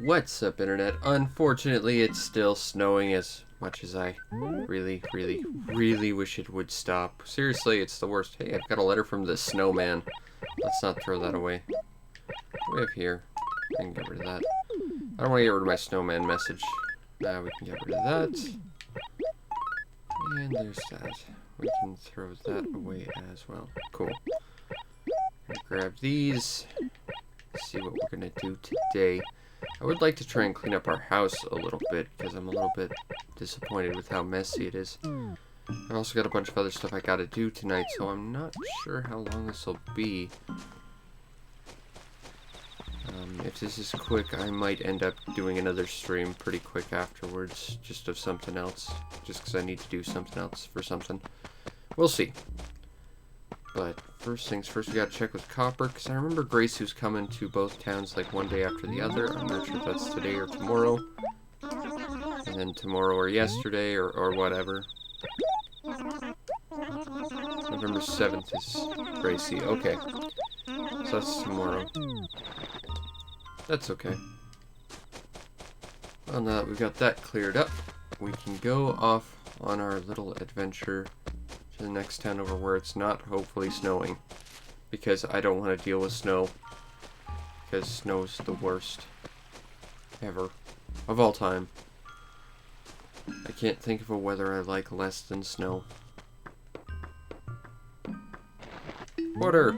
What's up, Internet? Unfortunately, it's still snowing as much as I really wish it would stop. Seriously, it's the worst. Hey, I've got a letter from the snowman. Let's not throw that away. What do we have here? I can get rid of that. I don't want to get rid of my snowman message. We can get rid of that. And there's that. We can throw that away as well. Cool. Grab these. See what we're gonna do today. I would like to try and clean up our house a little bit because I'm a little bit disappointed with how messy it is. I've also got a bunch of other stuff I gotta do tonight, so I'm not sure how long this will be. If this is quick, I might end up doing another stream pretty quick afterwards, just of something else, just because I need to do something else for something. We'll see. But first things first, we gotta check with Copper, because I remember Grace who's coming to both towns like one day after the other. I'm not sure if that's today or tomorrow. And then tomorrow or yesterday or whatever. November 7th is Gracie. Okay. So that's tomorrow. That's okay. Well, now that we've got that cleared up, we can go off on our little adventure to the next town over where it's not hopefully snowing. Because I don't want to deal with snow. Because snow's the worst. Ever. Of all time. I can't think of a weather I like less than snow. Porter!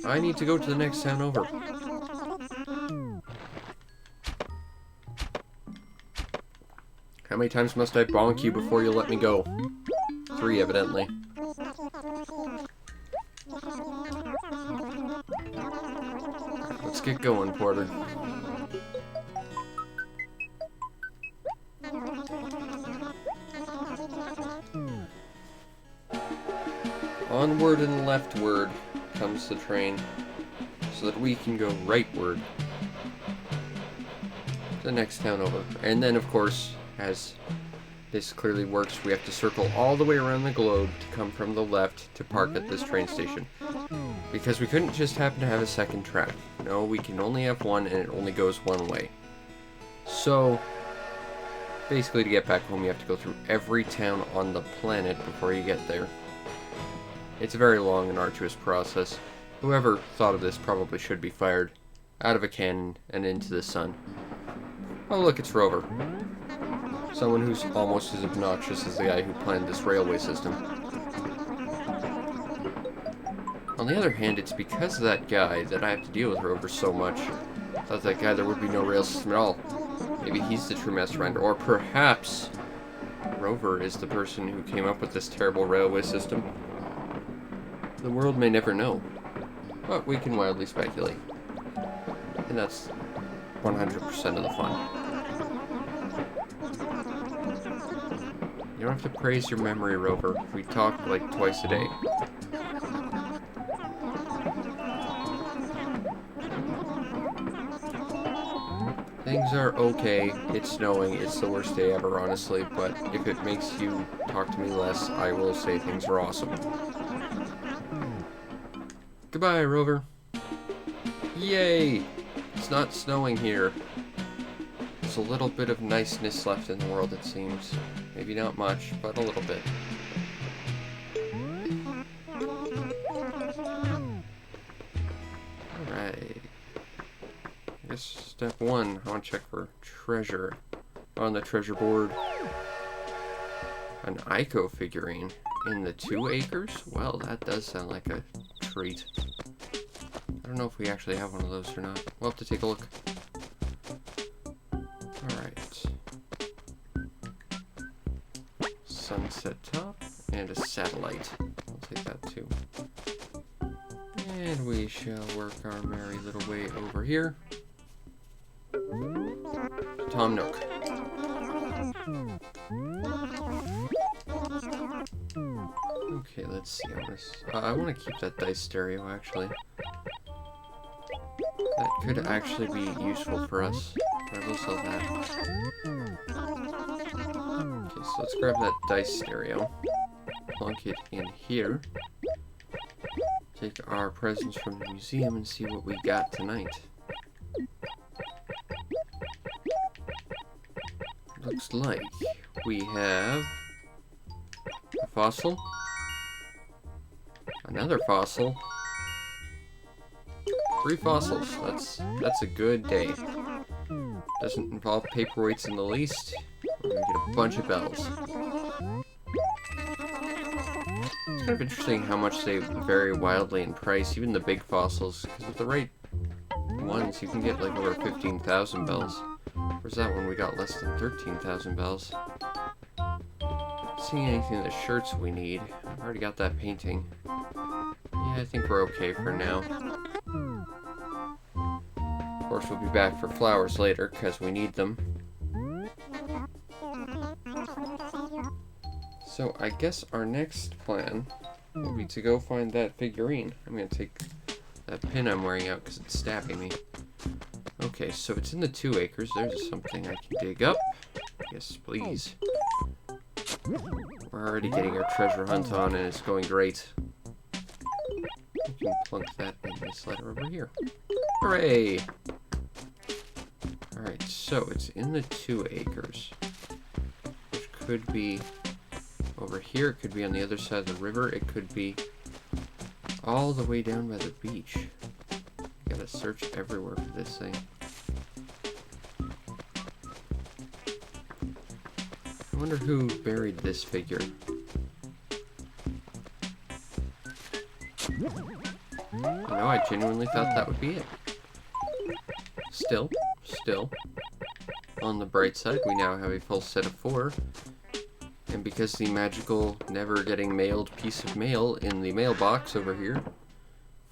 I need to go to the next town over. How many times must I bonk you before you let me go? 3, evidently. Let's get going, Porter. Onward and leftward comes the train, so that we can go rightward to the next town over. And then, of course, as this clearly works, we have to circle all the way around the globe to come from the left to park at this train station. Because we couldn't just happen to have a second track. No, we can only have one, and it only goes one way. So, basically to get back home, you have to go through every town on the planet before you get there. It's a very long and arduous process. Whoever thought of this probably should be fired out of a cannon and into the sun. Oh look, it's Rover. Someone who's almost as obnoxious as the guy who planned this railway system. On the other hand, it's because of that guy that I have to deal with Rover so much. Without that guy, there would be no rail system at all. Maybe he's the true mastermind, or perhaps Rover is the person who came up with this terrible railway system. The world may never know, but we can wildly speculate. And that's 100% of the fun. You don't have to praise your memory, Rover. We talk like twice a day. Things are okay. It's snowing. It's the worst day ever, honestly, but if it makes you talk to me less, I will say things are awesome. Goodbye, Rover. Yay! It's not snowing here. There's a little bit of niceness left in the world, it seems. Maybe not much, but a little bit. Alright. I guess step 1, I want to check for treasure. On the treasure board. An Ico figurine. In the 2 acres? Well, that does sound like a treat. I don't know if we actually have one of those or not. We'll have to take a look. Alright. Sunset top and a satellite. I'll take that too. And we shall work our merry little way over here. Tom Nook. Okay, let's see. I want to keep that dice stereo, actually. That could actually be useful for us. But I will sell that. Okay, so let's grab that dice stereo. Plunk it in here. Take our presents from the museum and see what we got tonight. looks like we have a fossil, another fossil, 3 fossils. That's a good day. Doesn't involve paperweights in the least. We're gonna get a bunch of bells. It's kind of interesting how much they vary wildly in price, even the big fossils, because with the right ones you can get like over 15,000 bells. Whereas that one we got less than 13,000 bells. Not seeing anything in the shirts we need. I've already got that painting. Yeah, I think we're okay for now. Of course, we'll be back for flowers later, because we need them. So, I guess our next plan will be to go find that figurine. I'm going to take that pin I'm wearing out, because it's stabbing me. Okay, so it's in the 2 acres. There's something I can dig up. Yes, please. We're already getting our treasure hunt on, and it's going great. We can plunk that in this letter over here. Hooray! Alright, so it's in the 2 acres. Which could be over here. It could be on the other side of the river. It could be all the way down by the beach. Gotta search everywhere for this thing. I wonder who buried this figure. You know, I genuinely thought that would be it. Still, on the bright side, we now have a full set of 4. And because the magical, never getting mailed piece of mail in the mailbox over here,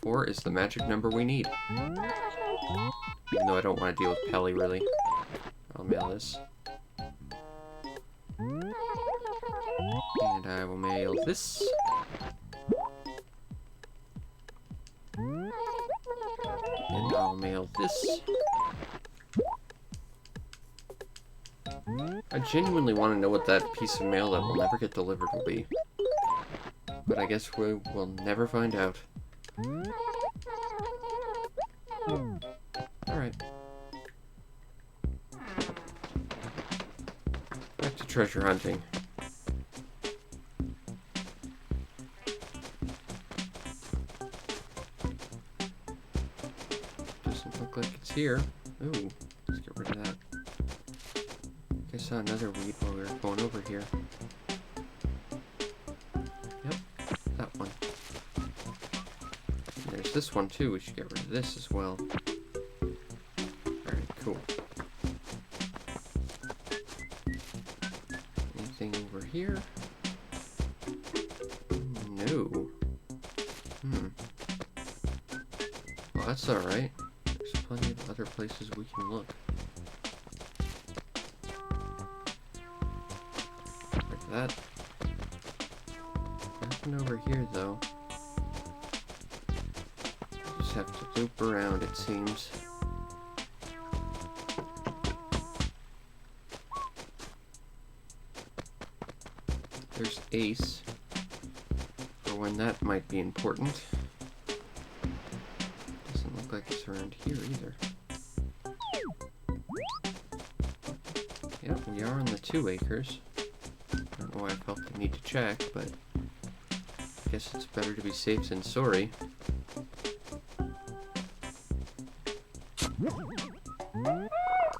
4 is the magic number we need. Even though I don't want to deal with Pelly, really. I'll mail this. And I will mail this. And I'll mail this. I genuinely want to know what that piece of mail that will never get delivered will be. But I guess we will never find out. Alright. Back to treasure hunting. Doesn't look like it's here. Ooh, let's get rid of that. I saw another weed while we were going over here. Yep, that one. And there's this one too. We should get rid of this as well. Alright, cool. Anything over here? No. Well, that's alright. There's plenty of other places we can look. That. Nothing over here, though. Just have to loop around, it seems. There's Ace, for when that might be important. Doesn't look like it's around here either. Yep, we are on the 2 acres. I don't know why I felt the need to check, but I guess it's better to be safe than sorry.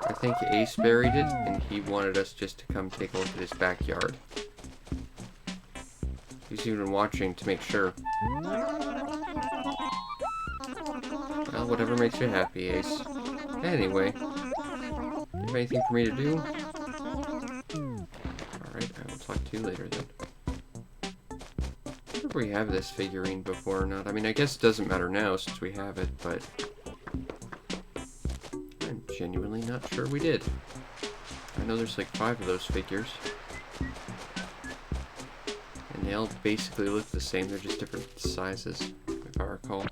I think Ace buried it, and he wanted us just to come take a look at his backyard. He's even watching to make sure. Well, whatever makes you happy, Ace. Anyway, you have anything for me to do? Alright, I will talk to you later then. I wonder if we have this figurine before or not. I mean, I guess it doesn't matter now since we have it, but I'm genuinely not sure we did. I know there's like 5 of those figures. And they all basically look the same, they're just different sizes, if I recall.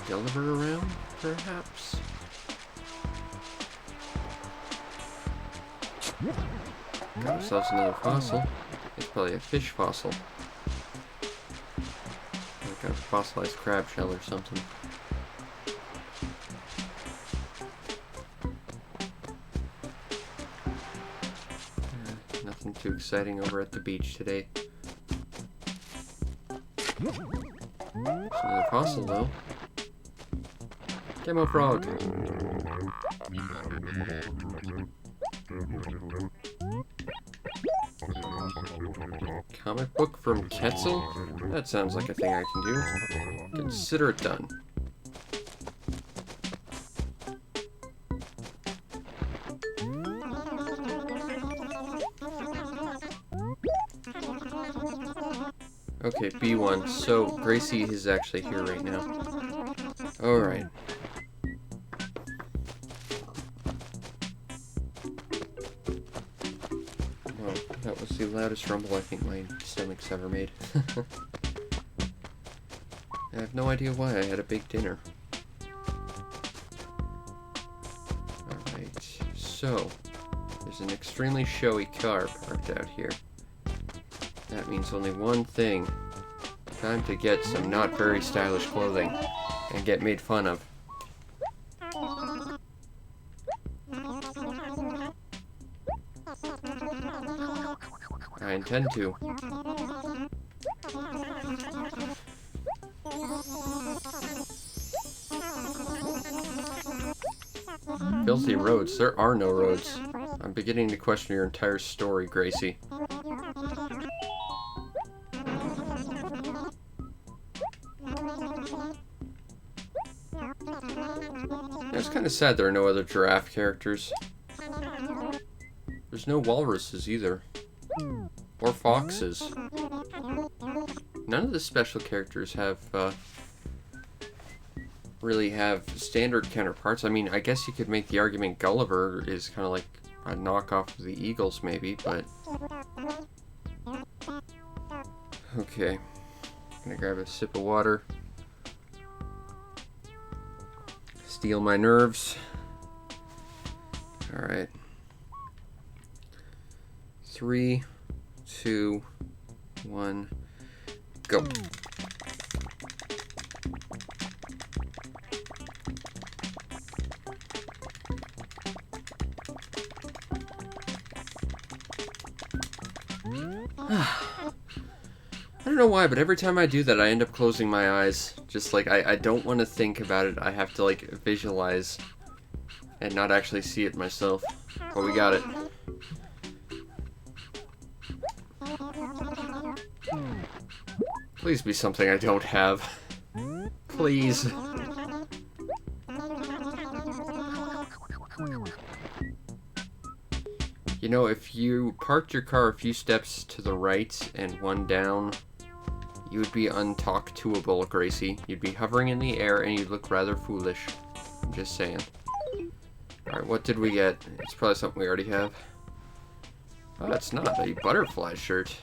Deliver around, perhaps? Got ourselves another fossil. It's probably a fish fossil. Like a fossilized crab shell or something. Nothing too exciting over at the beach today. There's another fossil though. Demo frog. Comic book from Quetzal? That sounds like a thing I can do. Consider it done. Okay, B1. So, Gracie is actually here right now. Alright. Well, that was the loudest rumble I think my stomach's ever made. I have no idea why. I had a big dinner. Alright, so there's an extremely showy car parked out here. That means only one thing. Time to get some not very stylish clothing and get made fun of. I intend to. Filthy roads. There are no roads. I'm beginning to question your entire story, Gracie. It's kind of sad there are no other giraffe characters. There's no walruses either. Or foxes. None of the special characters have, really have standard counterparts. I mean, I guess you could make the argument Gulliver is kind of like a knockoff of the Eagles, maybe, but... Okay. Gonna grab a sip of water. Steel my nerves. Alright. 3, 2, 1, go. I don't know why, but every time I do that, I end up closing my eyes. Just like, I don't want to think about it. I have to, like, visualize and not actually see it myself. But we got it. Please be something I don't have. Please. You know, if you parked your car a few steps to the right and one down, you would be untalk-toable, Gracie. You'd be hovering in the air and you'd look rather foolish. I'm just saying. Alright, what did we get? It's probably something we already have. Oh, it's not a butterfly shirt.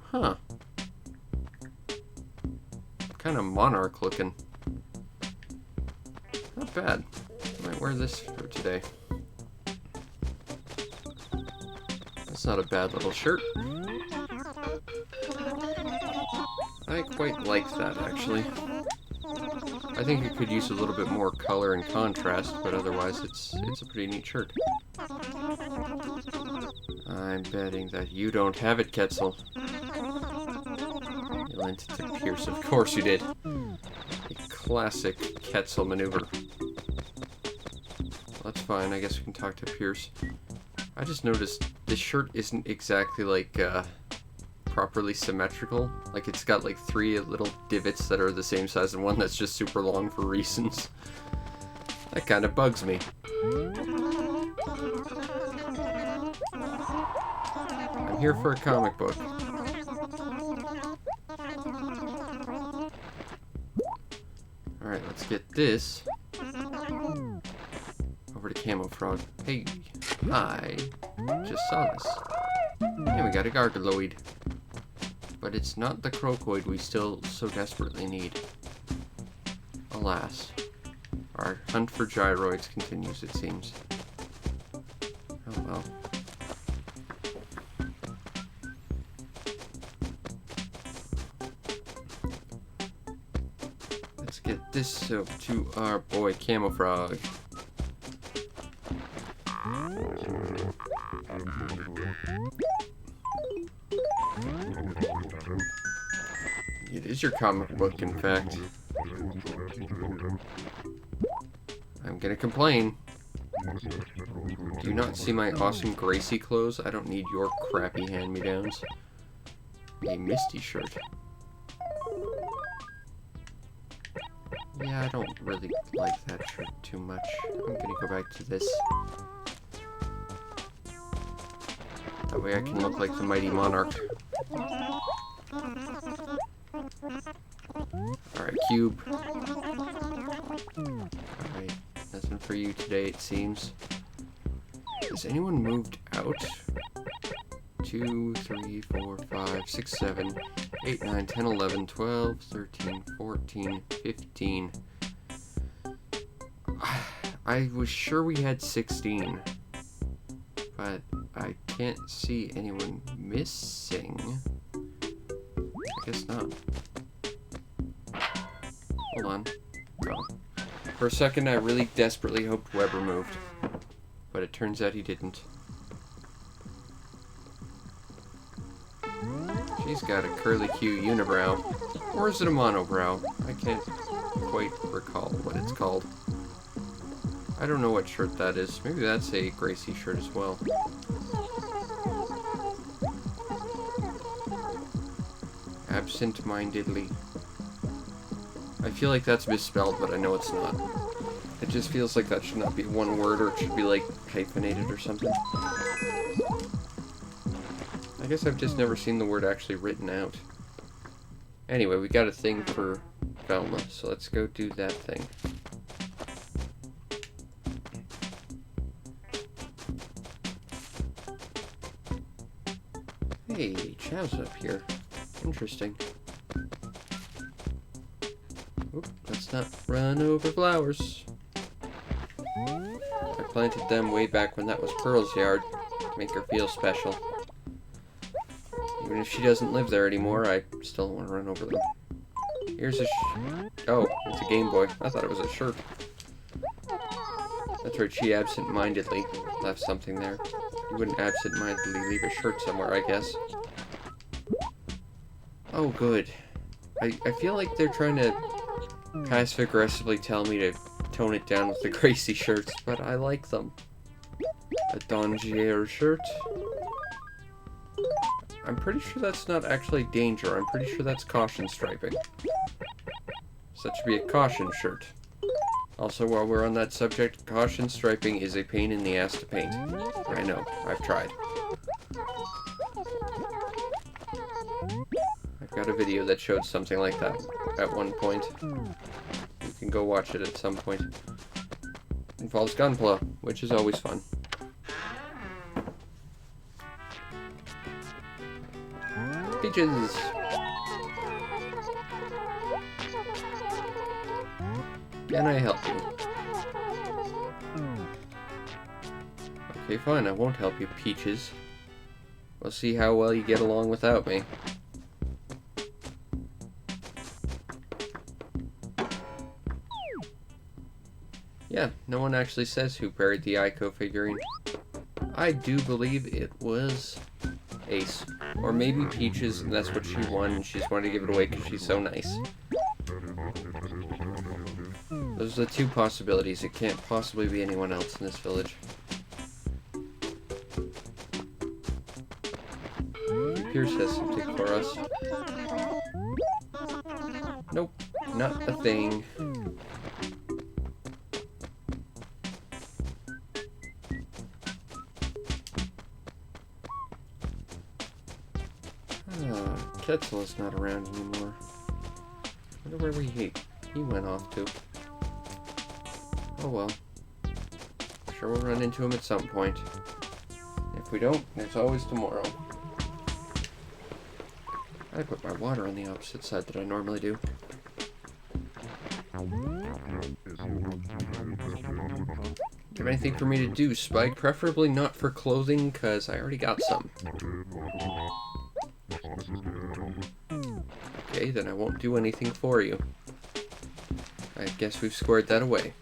Huh. Kind of monarch looking. Not bad. I might wear this for today. That's not a bad little shirt. I quite like that, actually. I think it could use a little bit more color and contrast, but otherwise it's a pretty neat shirt. I'm betting that you don't have it, Quetzal. You lent it to Pierce. Of course you did. A classic Quetzal maneuver. That's fine. I guess we can talk to Pierce. I just noticed this shirt isn't exactly, like, properly symmetrical. Like, it's got, like, 3 little divots that are the same size and one that's just super long for reasons. That kind of bugs me. I'm here for a comic book. Alright, let's get this over to Camo Frog. Hey, I just saw this. And we got a Gargaloid. But it's not the Crocoid we still so desperately need. Alas. Our hunt for gyroids continues, it seems. Oh well. this to our boy Camofrog. It is your comic book, in fact. I'm gonna complain. Do you not see my awesome Gracie clothes? I don't need your crappy hand-me-downs. A Misty shirt. Yeah, I don't really like that shirt too much. I'm gonna go back to this. That way I can look like the mighty monarch. Alright, cube. Alright, nothing for you today, it seems. Has anyone moved out? 2, 3, 4, 5, 6, 7, 8, 9, 10, 11, 12, 13, 14, 15. I was sure we had 16. But I can't see anyone missing. I guess not. Hold on. Oh. For a second, I really desperately hoped Weber moved. But it turns out he didn't. She's got a curly-Q unibrow. Or is it a monobrow? I can't quite recall what it's called. I don't know what shirt that is. Maybe that's a Gracie shirt as well. Absent-mindedly. I feel like that's misspelled, but I know it's not. It just feels like that should not be one word, or it should be like hyphenated or something. I guess I've just never seen the word actually written out. Anyway, we got a thing for Velma, so let's go do that thing. Hey, Chav's up here. Interesting. Oop, let's not run over flowers. I planted them way back when that was Pearl's yard, to make her feel special. Even if she doesn't live there anymore, I still don't want to run over them. Here's a oh, it's a Game Boy. I thought it was a shirt. That's right, she absent-mindedly left something there. You wouldn't absent-mindedly leave a shirt somewhere, I guess. Oh, good. I feel like they're trying to passive-aggressively tell me to tone it down with the Gracie shirts, but I like them. A Dongier shirt. I'm pretty sure that's not actually danger. I'm pretty sure that's caution striping. So that should be a caution shirt. Also, while we're on that subject, caution striping is a pain in the ass to paint. I know. I've tried. I've got a video that showed something like that at one point. You can go watch it at some point. Involves gunpla, which is always fun. Peaches! Can I help you? Okay, fine, I won't help you, Peaches. We'll see how well you get along without me. Yeah, no one actually says who buried the Ico figurine. I do believe it was Ace. Or maybe Peaches, and that's what she won, and she just wanted to give it away because she's so nice. Those are the two possibilities. It can't possibly be anyone else in this village. Pierce has something for us. Nope, not a thing. Ketzel is not around anymore. I wonder where he went off to. Oh well. I'm sure we'll run into him at some point. If we don't, there's always tomorrow. I put my water on the opposite side that I normally do. Do you have anything for me to do, Spike? Preferably not for clothing, because I already got some. Okay, then I won't do anything for you. I guess we've squared that away.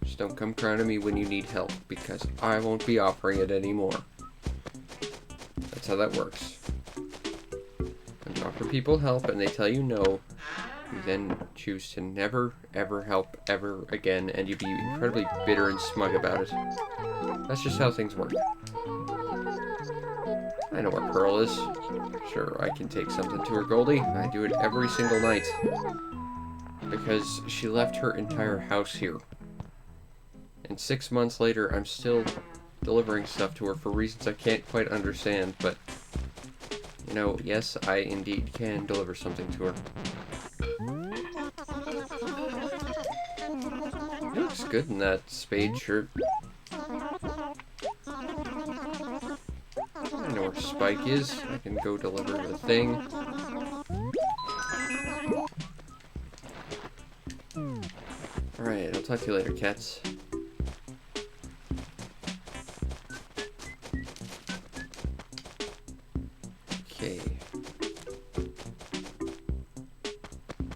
Just don't come crying to me when you need help, because I won't be offering it anymore. That's how that works. When you offer people help and they tell you no, you then choose to never, ever help ever again, and you be incredibly bitter and smug about it. That's just how things work. I know where Pearl is. Sure, I can take something to her, Goldie. I do it every single night. Because she left her entire house here. And 6 months later, I'm still delivering stuff to her for reasons I can't quite understand, but... You know, yes, I indeed can deliver something to her. He looks good in that spade shirt. I know where Spike is. I can go deliver the thing. Alright, I'll talk to you later, cats. Okay.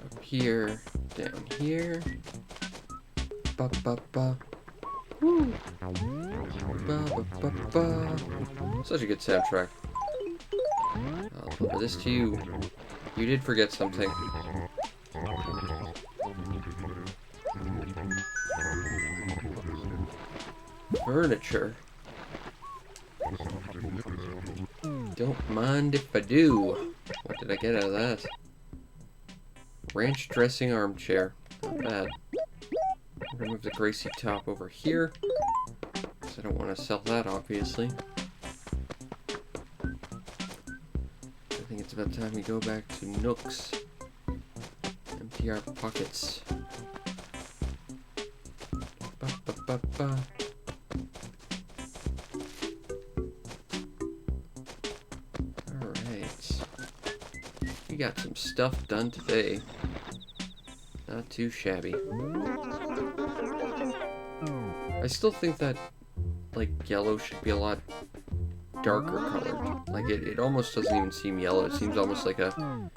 Up here, down here. Ba ba ba. Woo. Ba ba ba ba. Such a good soundtrack. I'll deliver this to you. You did forget something. Furniture. Don't mind if I do. What did I get out of that? Ranch dressing armchair. Not bad. I'm gonna move the Gracie top over here, because I don't want to sell that, obviously. I think it's about time we go back to Nooks. Empty our pockets. Ba, ba, ba, ba. Alright. We got some stuff done today. Not too shabby. I still think that, like, yellow should be a lot darker colored. Like, it almost doesn't even seem yellow. It seems almost like a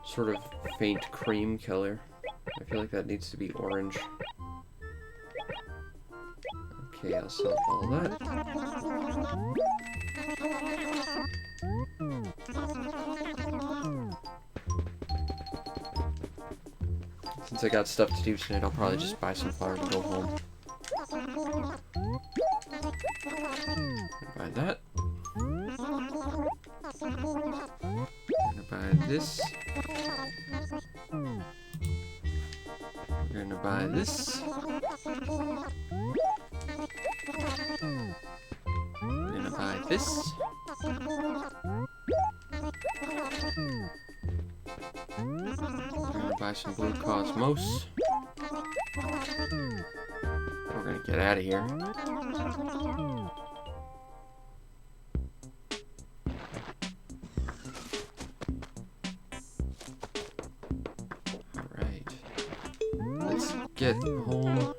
sort of faint cream color. I feel like that needs to be orange. Okay, I'll sell all that. Since I got stuff to do tonight, I'll probably just buy some flowers and go home. Buy that. I'm gonna buy this. We're gonna buy this. We're gonna buy this. We're gonna buy some blue cosmos. We're gonna get out of here. Alright. Let's get home.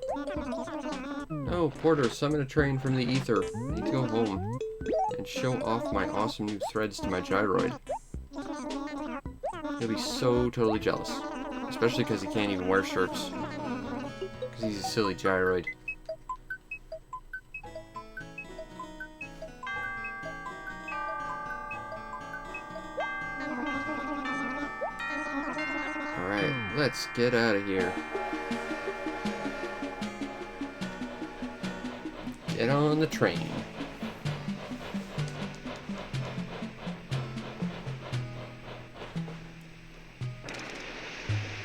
No, Porter, summon a train from the ether. I need to go home and show off my awesome new threads to my gyroid. He'll be so totally jealous. Especially because he can't even wear shirts. Because he's a silly gyroid. Alright, let's get out of here. Get on the train.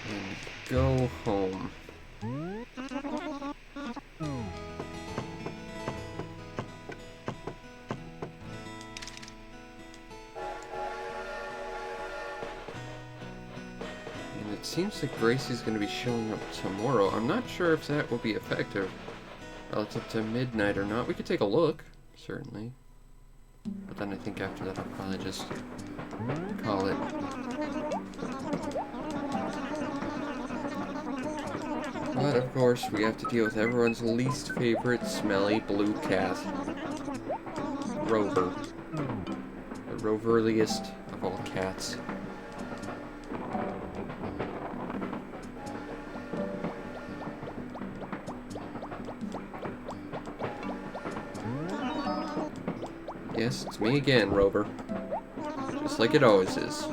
And go home. And it seems like Gracie's going to be showing up tomorrow. I'm not sure if that will be effective relative to midnight or not. We could take a look, certainly. But then I think after that I'll probably just call it. But of course, we have to deal with everyone's least favorite smelly blue cat. Rover. The roverliest of all cats. Yes, it's me again, Rover. Just like it always is.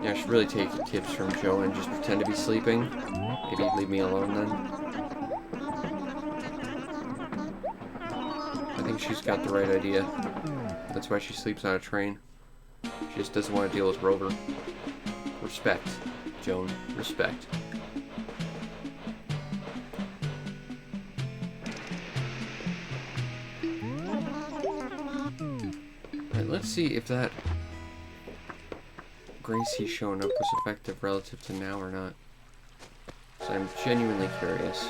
Yeah, I should really take tips from Joe and just pretend to be sleeping. Maybe leave me alone then. I think she's got the right idea. That's why she sleeps on a train. She just doesn't want to deal with Rover. Respect, Joan. Respect. Alright, let's see if that grace he's showing up was effective relative to now or not. So I'm genuinely curious.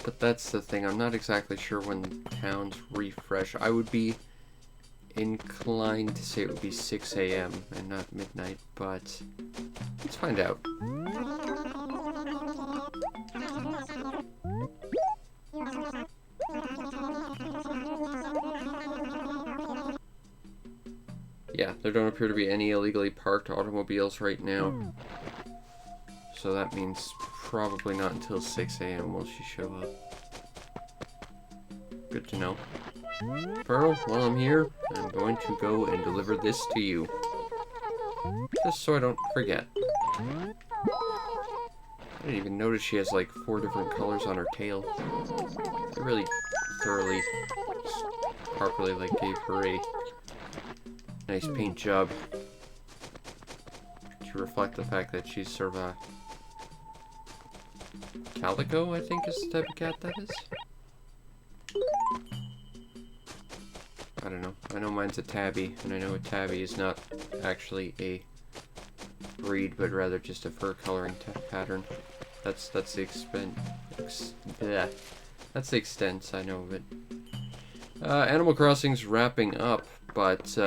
But that's the thing, I'm not exactly sure when towns refresh. I would be inclined to say it would be 6 a.m. and not midnight, but let's find out. Yeah, there don't appear to be any illegally parked automobiles right now. So that means probably not until 6 a.m. will she show up. Good to know. Pearl, while I'm here, I'm going to go and deliver this to you. Just so I don't forget. I didn't even notice she has like 4 different colors on her tail. I really thoroughly, properly like gave her a nice paint job to reflect the fact that she's sort of a calico, I think is the type of cat that is. I don't know. I know mine's a tabby, and I know a tabby is not actually a breed, but rather just a fur coloring pattern. That's the that's the extent I know of it. Animal Crossing's wrapping up, but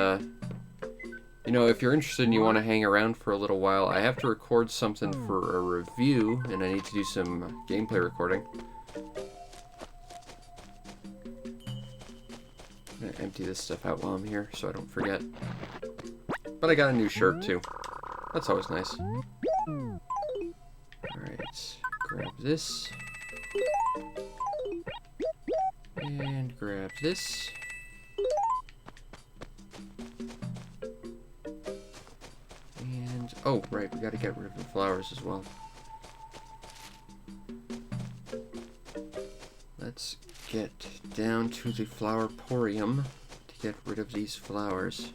you know, if you're interested and you want to hang around for a little while, I have to record something for a review, and I need to do some gameplay recording. I'm gonna empty this stuff out while I'm here, so I don't forget. But I got a new shirt, too. That's always nice. Alright, grab this. And grab this. And, oh, right, we gotta get rid of the flowers as well. Let's get down to the flowerporium to get rid of these flowers.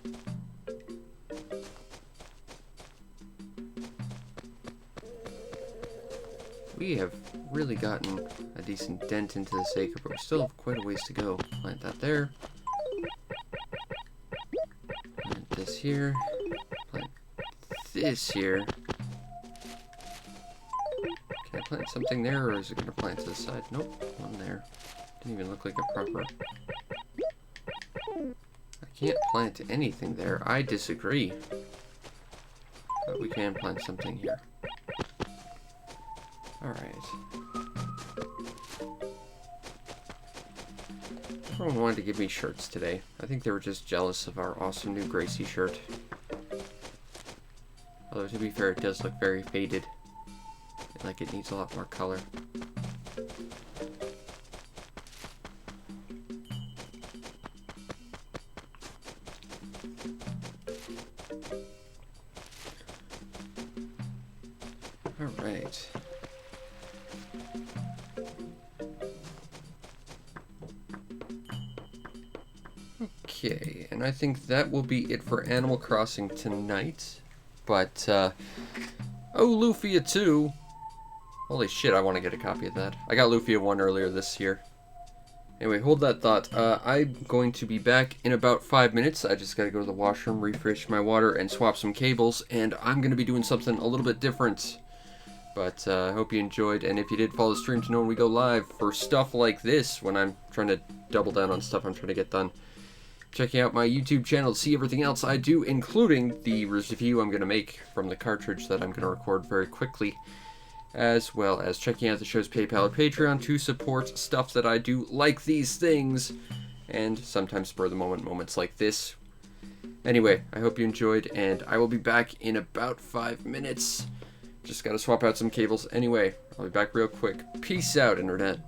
We have really gotten a decent dent into this acre, but we still have quite a ways to go. Plant that there. Plant this here. Plant this here. Can I plant something there, or is it going to plant to the side? Nope, one there. Didn't even look like a proper... I can't plant anything there. I disagree. But we can plant something here. Alright. Everyone wanted to give me shirts today. I think they were just jealous of our awesome new Gracie shirt. Although, to be fair, it does look very faded. Like it needs a lot more color. Alright. Okay, and I think that will be it for Animal Crossing tonight. But, oh, Lufia 2! Holy shit, I want to get a copy of that. I got Lufia 1 earlier this year. Anyway, hold that thought. I'm going to be back in about 5 minutes. I just gotta go to the washroom, refresh my water, and swap some cables, and I'm gonna be doing something a little bit different. But I hope you enjoyed, and if you did, follow the stream to know when we go live for stuff like this, when I'm trying to double down on stuff I'm trying to get done. Checking out my YouTube channel to see everything else I do, including the review I'm going to make from the cartridge that I'm going to record very quickly, as well as checking out the show's PayPal or Patreon to support stuff that I do like these things, and sometimes spur-of-the-moment moments like this. Anyway, I hope you enjoyed, and I will be back in about 5 minutes Just gotta swap out some cables anyway. I'll be back real quick. Peace out, internet.